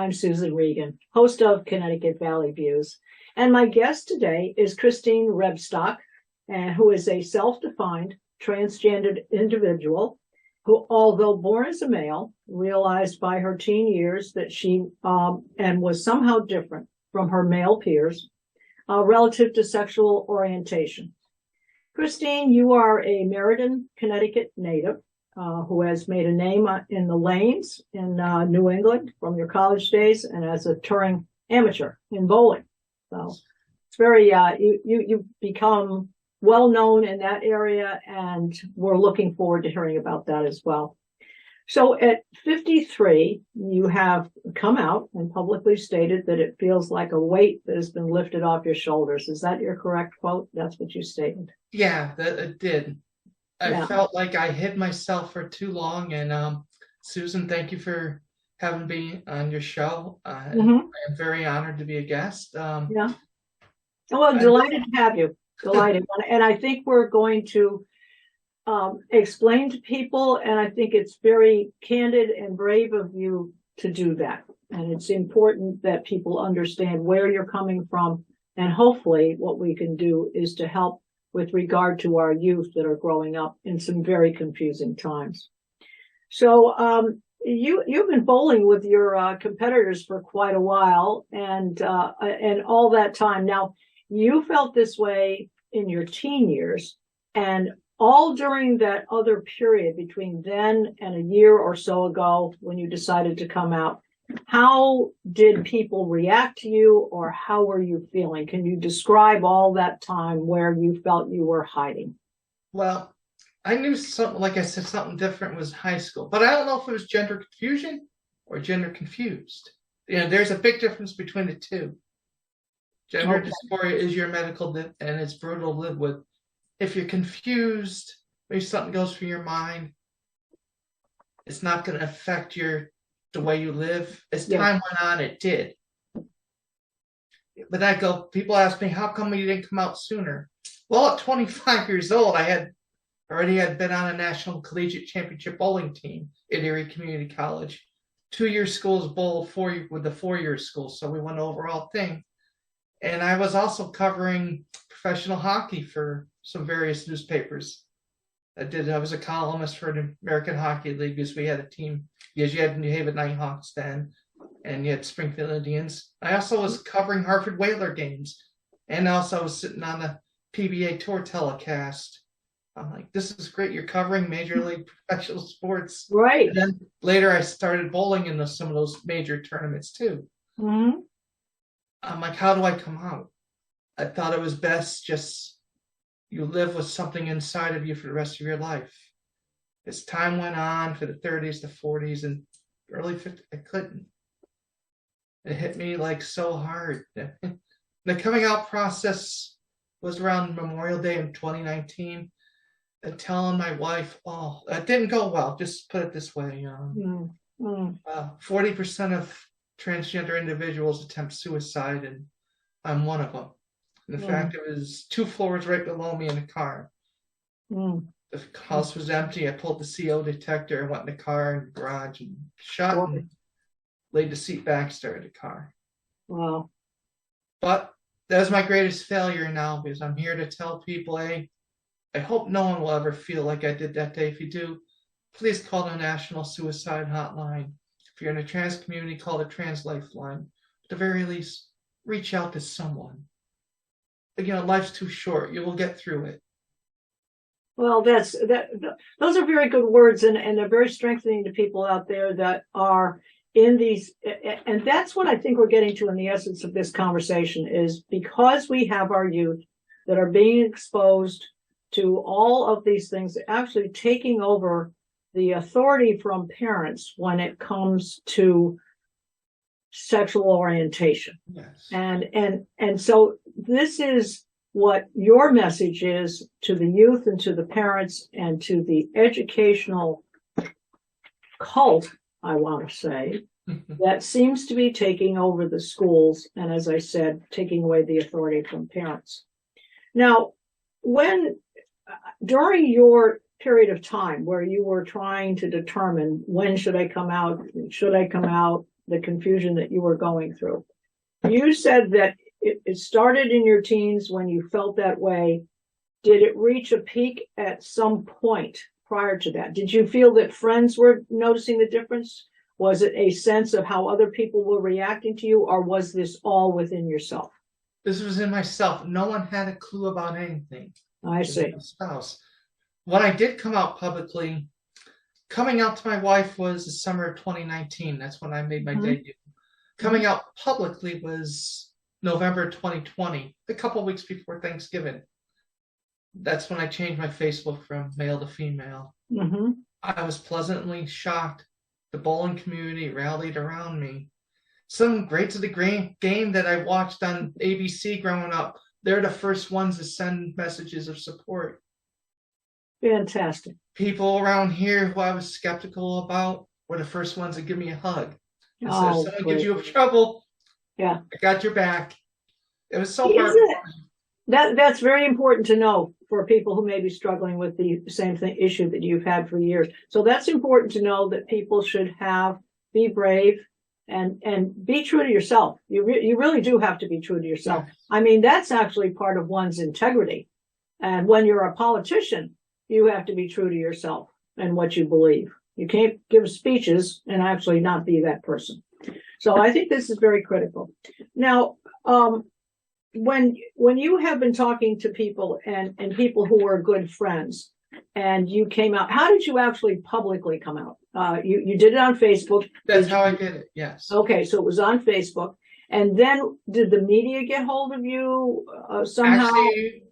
I'm Susan Regan, host of Connecticut Valley Views. And my guest today is Christine Rebstock, who is a self-defined transgendered individual who, although born as a male, realized by her teen years that she and was somehow different from her male peers relative to sexual orientation. Christine, you are a Meriden, Connecticut native who has made a name in the lanes in New England from your college days and as a touring amateur in bowling. So it's very, you've become well known in that area, and we're looking forward to hearing about that as well. So at 53, you have come out and publicly stated that it feels like a weight that has been lifted off your shoulders. Is that your correct quote? That's what you stated. Yeah, it did. I felt like I hid myself for too long. And Susan, thank you for having me on your show. I'm very honored to be a guest. Well, delighted to have you. Delighted. And I think we're going to explain to people, and I think it's very candid and brave of you to do that. And it's important that people understand where you're coming from, and hopefully what we can do is to help with regard to our youth that are growing up in some very confusing times. So you've been bowling with your competitors for quite a while, and all that time. Now, you felt this way in your teen years, and all during that other period between then and a year or so ago when you decided to come out. How did people react to you, or how were you feeling? Can you describe all that time where you felt you were hiding? Well, I knew something, like I said, something different was high school, but I don't know if it was gender confusion or gender confused. You know, there's a big difference between the two. Gender dysphoria is your medical and it's brutal to live with. If you're confused, maybe something goes through your mind, it's not going to affect the way you live. As time went on, it did. But people ask me, how come you didn't come out sooner? Well, at 25 years old, I had been on a national collegiate championship bowling team at Erie Community College. 2-year schools bowl with the 4-year school, so we won the overall thing. And I was also covering professional hockey for some various newspapers. I was a columnist for the American Hockey League because we had a team. Because you had New Haven Nighthawks then, and you had Springfield Indians. I also was covering Hartford Whaler games, and also was sitting on the PBA Tour telecast. I'm like, this is great. You're covering major league professional sports. Right. And then later I started bowling in some of those major tournaments too. Mm-hmm. I'm like, how do I come out? I thought it was best just you live with something inside of you for the rest of your life. As time went on for the 30s, the 40s, and early 50s, I couldn't. It hit me like so hard. The coming out process was around Memorial Day in 2019. And telling my wife, that didn't go well. Just put it this way. 40% of transgender individuals attempt suicide, and I'm one of them. And the fact it was 2 floors right below me in a car. The house was empty. I pulled the CO detector and went in the car and the garage and shut and laid the seat back, started the car. Wow. But that was my greatest failure now, because I'm here to tell people, hey, I hope no one will ever feel like I did that day. If you do, please call the National Suicide Hotline. If you're in the trans community, call the Trans Lifeline. At the very least, reach out to someone. You know, life's too short. You will get through it. Well, those are very good words, and they're very strengthening to people out there that are in these. And that's what I think we're getting to in the essence of this conversation, is because we have our youth that are being exposed to all of these things, actually taking over the authority from parents when it comes to sexual orientation. Yes. And so this is what your message is to the youth and to the parents and to the educational cult, I want to say, that seems to be taking over the schools, and as I said, taking away the authority from parents. Now, during your period of time where you were trying to determine when should I come out, the confusion that you were going through. You said that it started in your teens when you felt that way. Did it reach a peak at some point prior to that? Did you feel that friends were noticing the difference? Was it a sense of how other people were reacting to you, or was this all within yourself? This was in myself. No one had a clue about anything. I see. My spouse. When I did come out publicly, coming out to my wife was the summer of 2019. That's when I made my debut. Coming out publicly was November 2020, a couple of weeks before Thanksgiving. That's when I changed my Facebook from male to female. I was pleasantly shocked. The bowling community rallied around me. Some grades of the game that I watched on ABC growing up, they're the first ones to send messages of support. Fantastic. People around here who I was skeptical about were the first ones to give me a hug. And so if someone gives you trouble, I got your back. It was so hard. That's very important to know for people who may be struggling with the same issue that you've had for years. So that's important to know, that people should be brave and be true to yourself. You really do have to be true to yourself. I mean, that's actually part of one's integrity. And when you're a politician, you have to be true to yourself and what you believe. You can't give speeches and actually not be that person. So I think this is very critical. Now, when you have been talking to people and people who were good friends, and you came out, how did you actually publicly come out? You did it on Facebook. That's how I did it, yes. Okay, so it was on Facebook. And then did the media get hold of you somehow? Actually,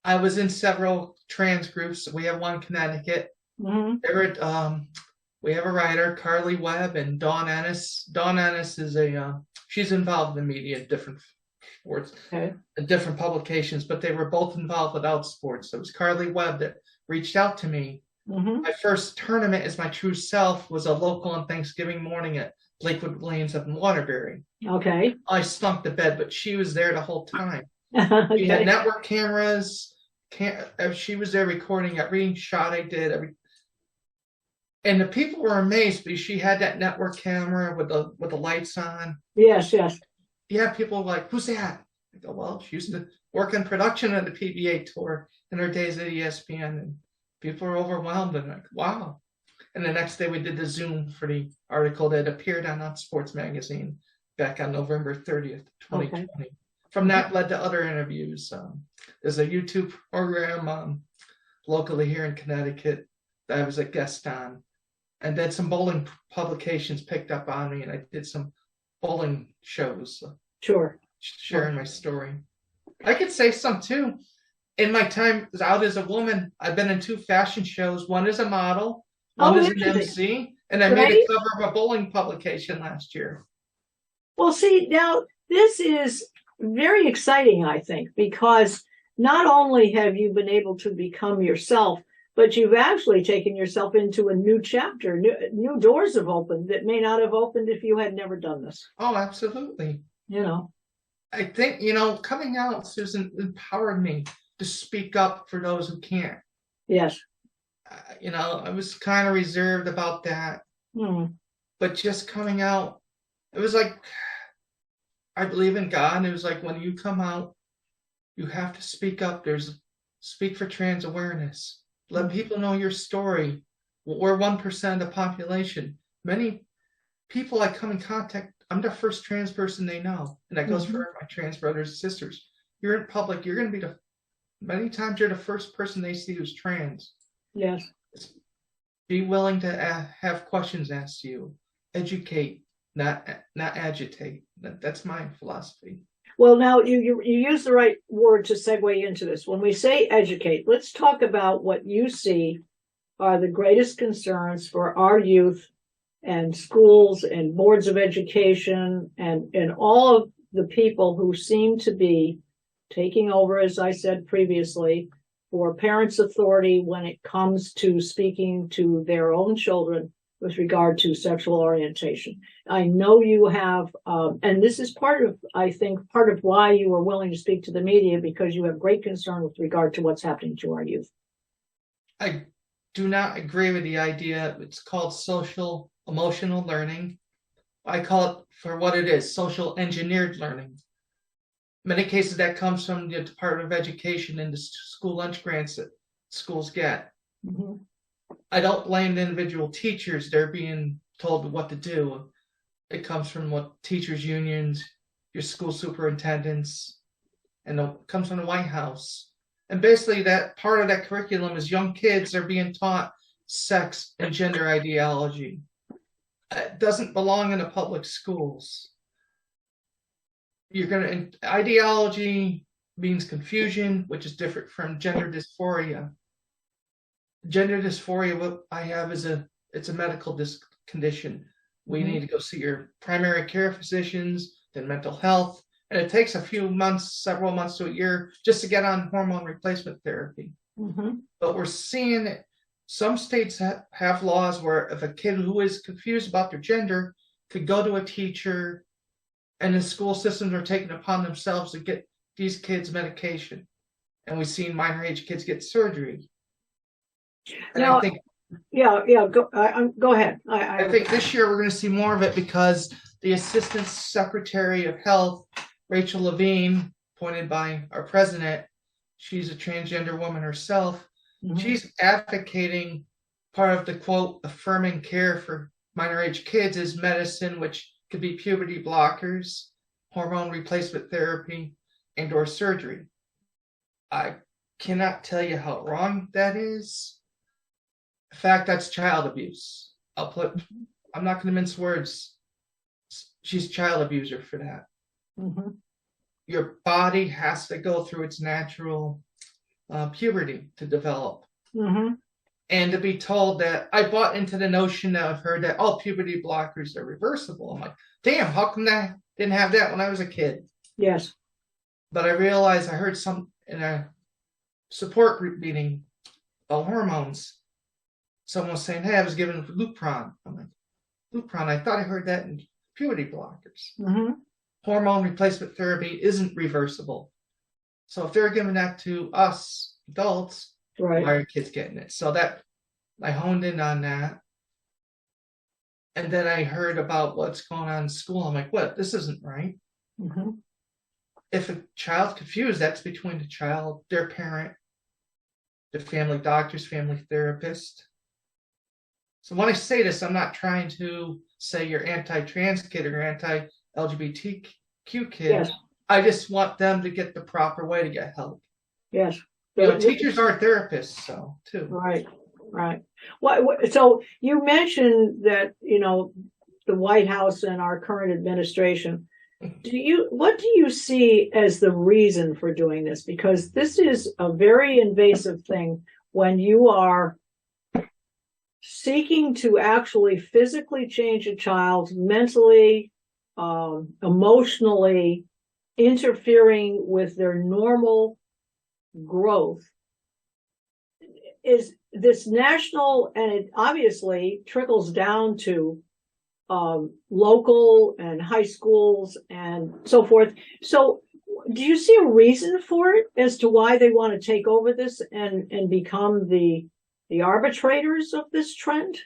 I was in several trans groups. We have one in Connecticut. We have a writer, Carly Webb, and Dawn Ennis. Dawn Ennis is she's involved in the media, different sports, different publications, but they were both involved with Outspoken. So it was Carly Webb that reached out to me. My first tournament as my true self was a local on Thanksgiving morning at Lakewood Lanes up in Waterbury. Okay. I stunk to bed, but she was there the whole time. Okay. She had network cameras. She was there recording every shot I did. And the people were amazed because she had that network camera with the lights on. Yes. Yeah, people were like, "Who's that?" I go, "Well, she used to work in production of the PBA tour in her days at ESPN." And people were overwhelmed and like, "Wow." And the next day we did the Zoom for the article that appeared on Sports Magazine back on November 30th, 2020. Okay. From that led to other interviews. There's a YouTube program locally here in Connecticut that I was a guest on. And then some bowling publications picked up on me, and I did some bowling shows. Sharing my story. I could say some too. In my time out as a woman, I've been in 2 fashion shows. One is a model, one is an MC, and I made a cover of a bowling publication last year. Well, see, now this is very exciting, I think, because not only have you been able to become yourself, but you've actually taken yourself into a new chapter. New doors have opened that may not have opened if you had never done this. Oh, absolutely. I think, coming out, Susan, empowered me to speak up for those who can't. Yes. I was kind of reserved about that. But just coming out, it was like, I believe in God. And it was like, when you come out, you have to speak up. Speak for trans awareness. Let people know your story. We're 1% of the population. Many people I come in contact, I'm the first trans person they know. And that goes for my trans brothers and sisters. You're in public, you're going to be many times you're the first person they see who's trans. Yes. Be willing to have questions asked to you. Educate, not agitate. That's my philosophy. Well, now you use the right word to segue into this. When we say educate, let's talk about what you see are the greatest concerns for our youth and schools and boards of education and all of the people who seem to be taking over, as I said previously, for parents' authority when it comes to speaking to their own children with regard to sexual orientation. I know you have, and this is part of why you were willing to speak to the media, because you have great concern with regard to what's happening to our youth. I do not agree with the idea. It's called social emotional learning. I call it for what it is, social engineered learning. Many cases that comes from the Department of Education and the school lunch grants that schools get. Mhm. I don't blame the individual teachers. They're being told what to do. It comes from what teachers unions, your school superintendents, and it comes from the White House. And basically that part of that curriculum is young kids are being taught sex and gender ideology. It doesn't belong in the public schools. Ideology means confusion, which is different from gender dysphoria. Gender dysphoria, what I have is it's a medical condition. We need to go see your primary care physicians, then mental health, and it takes a few months, several months to a year, just to get on hormone replacement therapy. But we're seeing it. Some states have laws where if a kid who is confused about their gender could go to a teacher, and the school systems are taking it upon themselves to get these kids medication. And we've seen minor age kids get surgery. And Now, I think, go ahead. I think this year we're going to see more of it because the Assistant Secretary of Health, Rachel Levine, appointed by our president, she's a transgender woman herself. She's advocating part of the quote, affirming care for minor age kids is medicine, which could be puberty blockers, hormone replacement therapy, and or surgery. I cannot tell you how wrong that is. In fact, that's child abuse. I'm not going to mince words. She's a child abuser for that. Your body has to go through its natural puberty to develop. And to be told that, I bought into the notion that I've heard that all puberty blockers are reversible. I'm like, damn, how come I didn't have that when I was a kid? Yes. But I realized I heard some in a support group meeting about hormones. Someone was saying, hey, I was given Lupron. I'm like, Lupron, I thought I heard that in puberty blockers. Hormone replacement therapy isn't reversible. So if they're giving that to us adults, why are kids getting it? So that I honed in on that. And then I heard about what's going on in school. I'm like, what? This isn't right. If a child's confused, that's between the child, their parent, the family doctors, family therapist. So when I say this, I'm not trying to say you're anti-trans kid or anti-LGBTQ kid. Yes. I just want them to get the proper way to get help. Yes. You know, teachers are therapists, so too. Right. So you mentioned that, the White House and our current administration. What do you see as the reason for doing this? Because this is a very invasive thing when you are seeking to actually physically change a child, mentally, emotionally, interfering with their normal growth. Is this national, and it obviously trickles down to local and high schools and so forth. So do you see a reason for it as to why they want to take over this and become the arbitrators of this trend?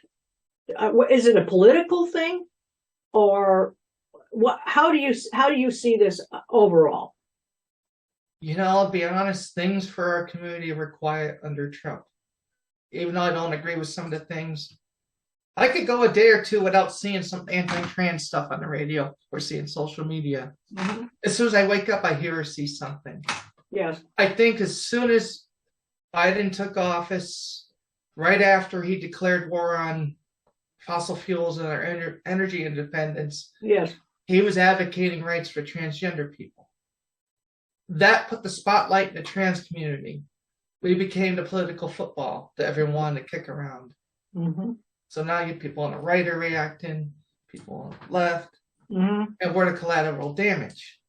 Is it a political thing, or what? How do you see this overall? I'll be honest, things for our community were quiet under Trump. Even though I don't agree with some of the things, I could go a day or two without seeing some anti-trans stuff on the radio or seeing social media. As soon as I wake up, I hear or see something. Yes. I think as soon as Biden took office, right after he declared war on fossil fuels and our energy independence, yes, he was advocating rights for transgender people. That put the spotlight in the trans community. We became the political football that everyone wanted to kick around. So now you have people on the right are reacting, people on the left, and we're the collateral damage.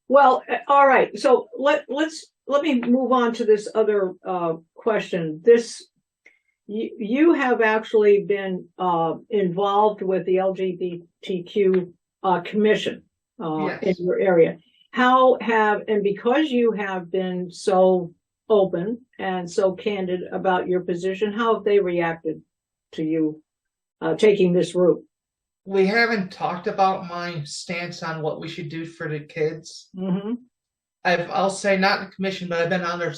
Well, all right. So let me move on to this other question. You have actually been involved with the LGBTQ commission in your area. And because you have been so open and so candid about your position, how have they reacted to you taking this route? We haven't talked about my stance on what we should do for the kids. Mm-hmm. I'll say not in the commission, but I've been on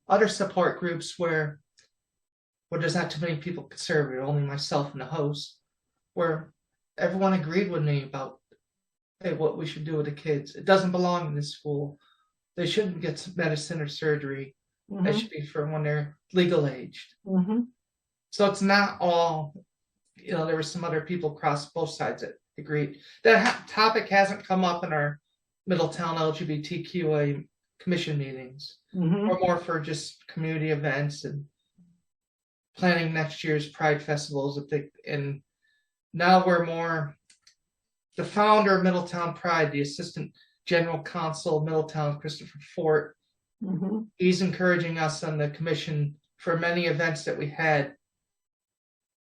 other support groups where there's not too many people conservative, only myself and the host, where everyone agreed with me about, hey, what we should do with the kids. It doesn't belong in this school. They shouldn't get medicine or surgery. Mm-hmm. It should be for when they're legal aged. Mm-hmm. So it's not all, there were some other people across both sides that agreed. That topic hasn't come up in our Middletown LGBTQA commission meetings. Mm-hmm. Or more for just community events and planning next year's Pride festivals. And now we're more, the founder of Middletown Pride, the assistant general counsel of Middletown, Christopher Fort, Mm-hmm. he's encouraging us on the commission for many events that we had.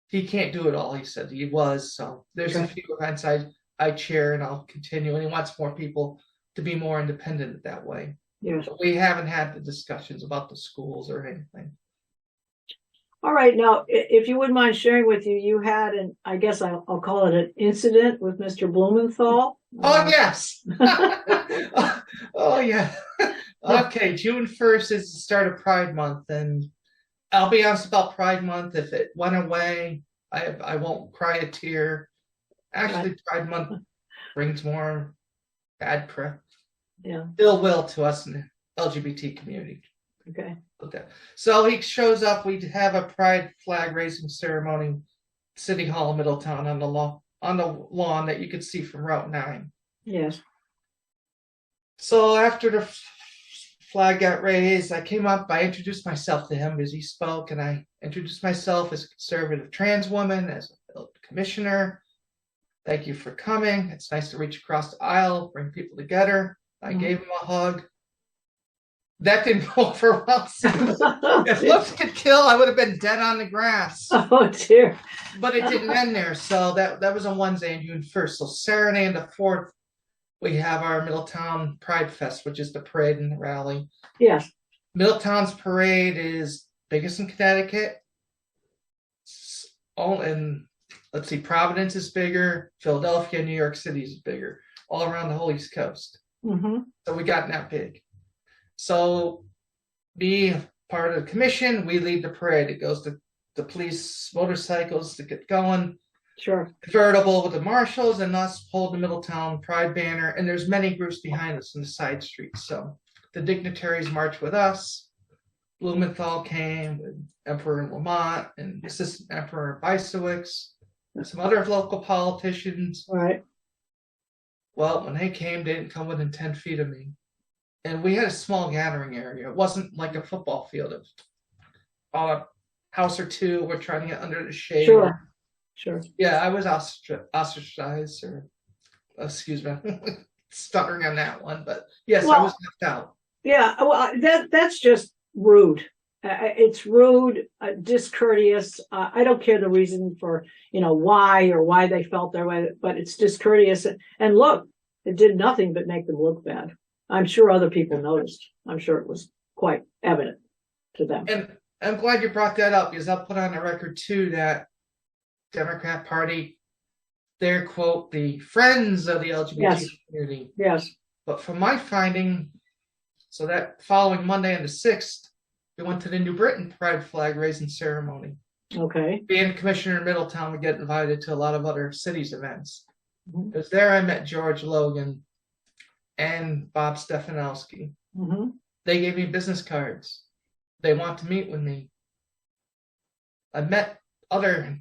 He can't do it all, he said. He was. So there's a few events I chair and I'll continue. And he wants more people to be more independent that way. Yes. But we haven't had the discussions about the schools or anything. All right. Now, if you wouldn't mind sharing with you, you had I guess I'll call it an incident with Mr. Blumenthal. Oh, yes. Oh, yeah. Okay, June 1st is the start of Pride Month, and I'll be honest about Pride Month. If it went away, I won't cry a tear. Actually, Pride Month brings more bad press, ill will to us in the LGBT community. Okay. So he shows up. We have a Pride flag raising ceremony, City Hall, Middletown, on the lawn that you could see from Route 9. Yes. So after the flag got raised, I came up. I introduced myself to him as he spoke, and I introduced myself as a conservative trans woman, as a commissioner. Thank you for coming. It's nice to reach across the aisle, bring people together. I gave him a hug. That didn't go over well. If looks could kill, I would have been dead on the grass. Oh, dear. But it didn't end there. So that was on Wednesday, on June 1st. So Saturday and the 4th, we have our Middletown Pride Fest, which is the parade and the rally. Yes. Middletown's parade is biggest in Connecticut. And let's see, Providence is bigger. Philadelphia, New York City is bigger. All around the whole East Coast. Mm-hmm. So we got that big. So being part of the commission, we lead the parade. It goes to the police motorcycles to get going. Sure. Convertible with the marshals and us hold the Middletown Pride banner. And there's many groups behind us in the side streets. So the dignitaries march with us. Blumenthal came with Emperor Lamont and Assistant Emperor Bisowicz and some other local politicians. All right. Well, when they came, they didn't come within 10 feet of me. And we had a small gathering area. It wasn't like a football field. It was a house or two. We're trying to get under the shade. Sure. Yeah, I was ostracized, or excuse me, stuttering on that one. But yes, I was left out. Yeah, well, that's just rude. It's rude, discourteous. I don't care the reason for why they felt their way, but it's discourteous. And look, it did nothing but make them look bad. I'm sure other people noticed. I'm sure it was quite evident to them. And I'm glad you brought that up, because I'll put on the record too that Democrat Party, they're, quote, the friends of the LGBT community. Yes. But from my finding, so that following Monday on the 6th, we went to the New Britain Pride flag raising ceremony. Okay. Being commissioner in Middletown, we get invited to a lot of other cities' events. Mm-hmm. Because there I met George Logan and Bob Stefanowski. Mm-hmm. They gave me business cards. They want to meet with me. I met other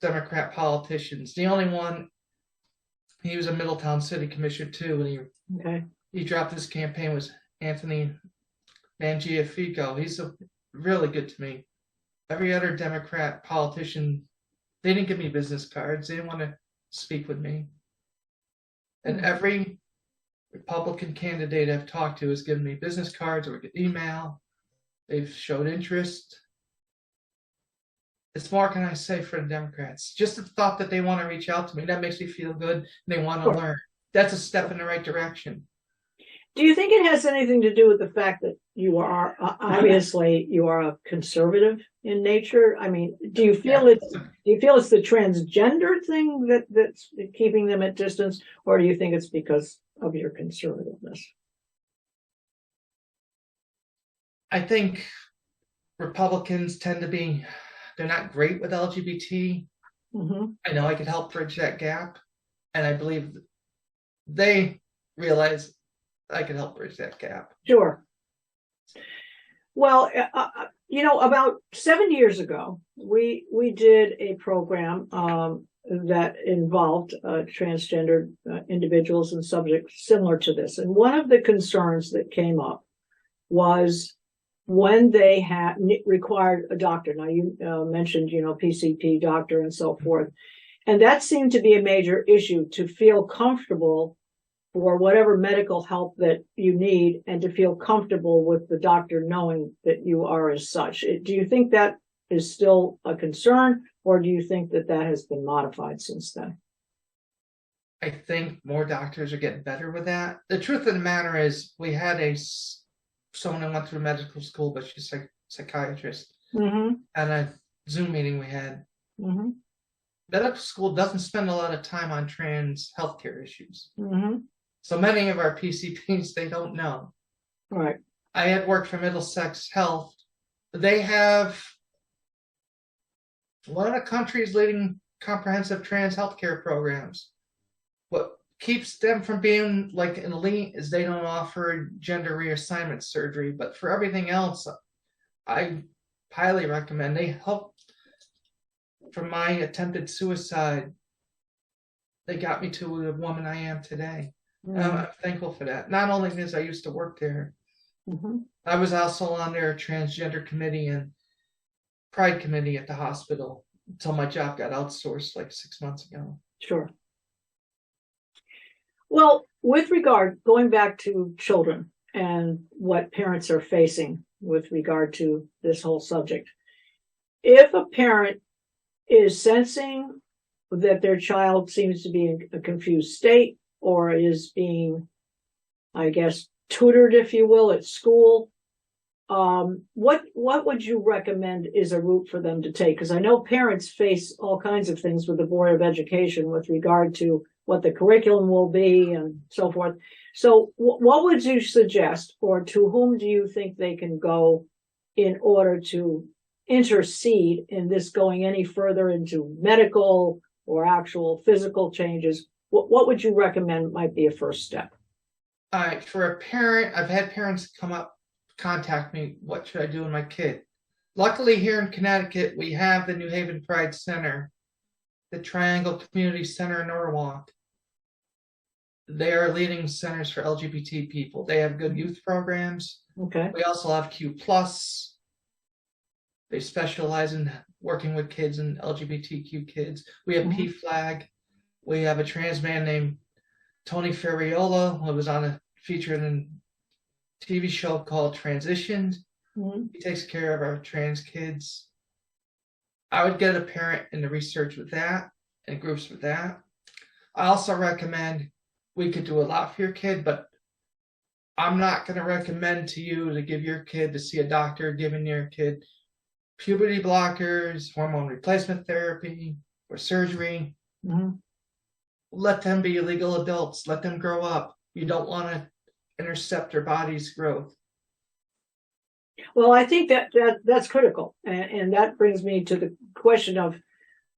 Democrat politicians. The only one, he was a Middletown City Commissioner too, and he dropped his campaign, was Anthony Mangiafico. He's really good to me. Every other Democrat politician, they didn't give me business cards. They didn't want to speak with me. And every Republican candidate I've talked to has given me business cards or email. They've showed interest. It's more, can I say, for the Democrats? Just the thought that they want to reach out to me, that makes me feel good, and they want to learn. That's a step in the right direction. Do you think it has anything to do with the fact that you are obviously you are a conservative in nature? I mean, do you feel it's the transgender thing that's keeping them at distance, or do you think it's because of your conservativeness? I think Republicans tend to be, they're not great with LGBT. Mm-hmm. I know I could help bridge that gap, and I believe they realize I can help bridge that gap. Sure. Well, about 7 years ago, we did a program that involved transgender individuals and subjects similar to this. And one of the concerns that came up was when they had required a doctor. Now, you mentioned, PCP doctor and so forth. And that seemed to be a major issue, to feel comfortable for whatever medical help that you need and to feel comfortable with the doctor knowing that you are as such. Do you think that is still a concern, or do you think that has been modified since then? I think more doctors are getting better with that. The truth of the matter is, we had someone who went through medical school, but she's a psychiatrist. Mm-hmm. And a Zoom meeting we had. Mm-hmm. Medical school doesn't spend a lot of time on trans healthcare issues. Mm-hmm. So many of our PCPs, they don't know. Right. I had worked for Middlesex Health. They have one of the country's leading comprehensive trans healthcare programs. What keeps them from being like an elite is they don't offer gender reassignment surgery. But for everything else, I highly recommend. They help. From my attempted suicide, they got me to the woman I am today. Mm-hmm. I'm thankful for that. Not only because I used to work there, mm-hmm. I was also on their transgender committee and pride committee at the hospital until my job got outsourced like 6 months ago. Sure. Well, with regard, going back to children and what parents are facing with regard to this whole subject, if a parent is sensing that their child seems to be in a confused state or is being, I guess, tutored, if you will, at school, what would you recommend is a route for them to take? Because I know parents face all kinds of things with the Board of Education with regard to what the curriculum will be and so forth. So what would you suggest, or to whom do you think they can go in order to intercede in this going any further into medical or actual physical changes? What would you recommend might be a first step? All right, for a parent, I've had parents contact me, what should I do with my kid? Luckily here in Connecticut, we have the New Haven Pride Center, the Triangle Community Center in Norwalk. They are leading centers for LGBT people. They have good youth programs. Okay. We also have Q+. They specialize in working with kids and LGBTQ kids. We have mm-hmm. PFLAG. We have a trans man named Tony Ferriola, who was featured in a TV show called Transitioned. Mm-hmm. He takes care of our trans kids. I would get a parent in the research with that and groups with that. I also recommend, we could do a lot for your kid, but I'm not going to recommend to you to give your kid to see a doctor giving your kid puberty blockers, hormone replacement therapy, or surgery. Mm-hmm. Let them be legal adults. Let them grow up. You don't want to intercept their body's growth. Well, I think that's critical. And that brings me to the question of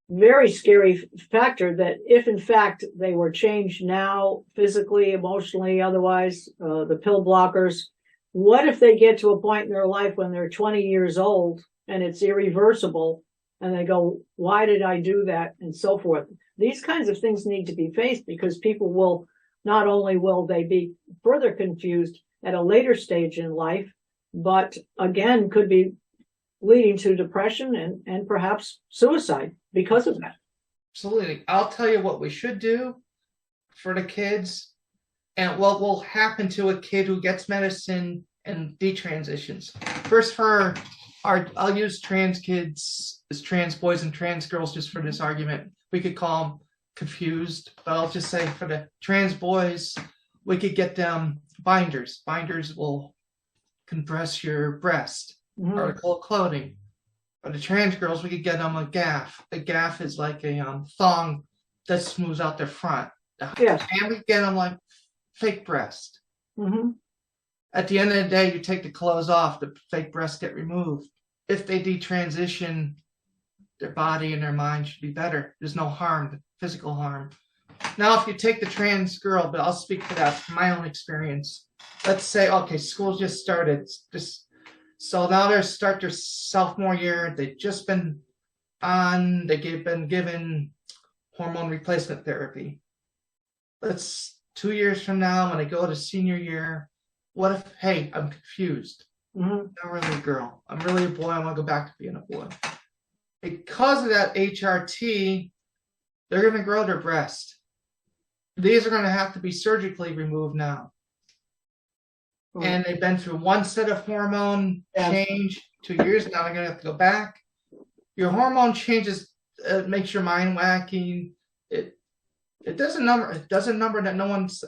very scary factor that if in fact they were changed now, physically, emotionally, otherwise, the pill blockers, what if they get to a point in their life when they're 20 years old and it's irreversible and they go, why did I do that? And so forth. These kinds of things need to be faced, because people will, not only will they be further confused at a later stage in life, but again, could be leading to depression and perhaps suicide because of that. Absolutely. I'll tell you what we should do for the kids and what will happen to a kid who gets medicine and detransitions. First, I'll use trans kids as trans boys and trans girls just for this argument. We could call them confused, but I'll just say for the trans boys, we could get them binders. Binders will compress your breast, article of clothing. For the trans girls, we could get them a gaff. A gaff is like a thong that smooths out their front. Yes. And we could get them like fake breast. Mm-hmm. At the end of the day, you take the clothes off, the fake breasts get removed. If they detransition, their body and their mind should be better. There's no harm, physical harm. Now, if you take the trans girl, but I'll speak to that from my own experience. Let's say, okay, school just started. So now they start their sophomore year. They've just been given hormone replacement therapy. Let's 2 years from now, when they go to senior year, what if, hey, I'm confused. I'm not really a girl. I'm really a boy. I want to go back to being a boy. Because of that HRT, they're going to grow their breast. These are going to have to be surgically removed now. And they've been through one set of hormone change, 2 years. Now they're going to have to go back. Your hormone changes, makes your mind wacky. It does a number. It does a number that no one's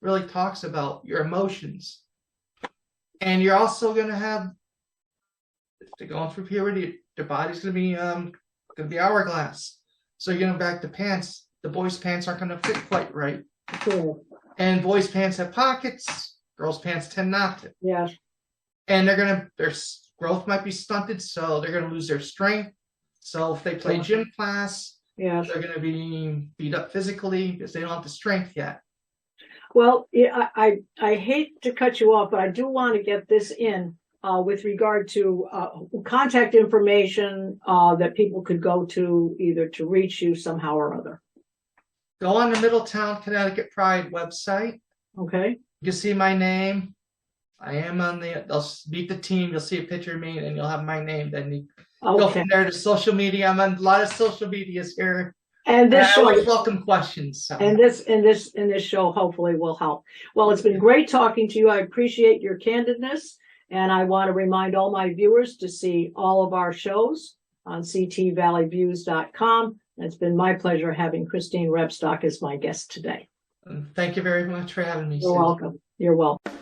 really talks about. Your emotions, and you're also going to have, if they're going through puberty, their body's going to be hourglass. So you're going to go back to pants. The boys' pants aren't going to fit quite right. Cool. And boys' pants have pockets. Girls' pants tend not to. Yes. And their growth might be stunted, so they're going to lose their strength. So if they play gym class, yes, they're going to be beat up physically because they don't have the strength yet. Well, yeah, I hate to cut you off, but I do want to get this in with regard to contact information that people could go to either to reach you somehow or other. Go on the Middletown, Connecticut Pride website. Okay. You can see my name. I am on they'll meet the team. You'll see a picture of me and you'll have my name. Then you go from there to social media. I'm on a lot of social medias here. And this show, I always welcome questions. So. And this show hopefully will help. Well, it's been great talking to you. I appreciate your candidness. And I want to remind all my viewers to see all of our shows on ctvalleyviews.com. It's been my pleasure having Christine Rebstock as my guest today. Thank you very much for having me. You're welcome. You're welcome.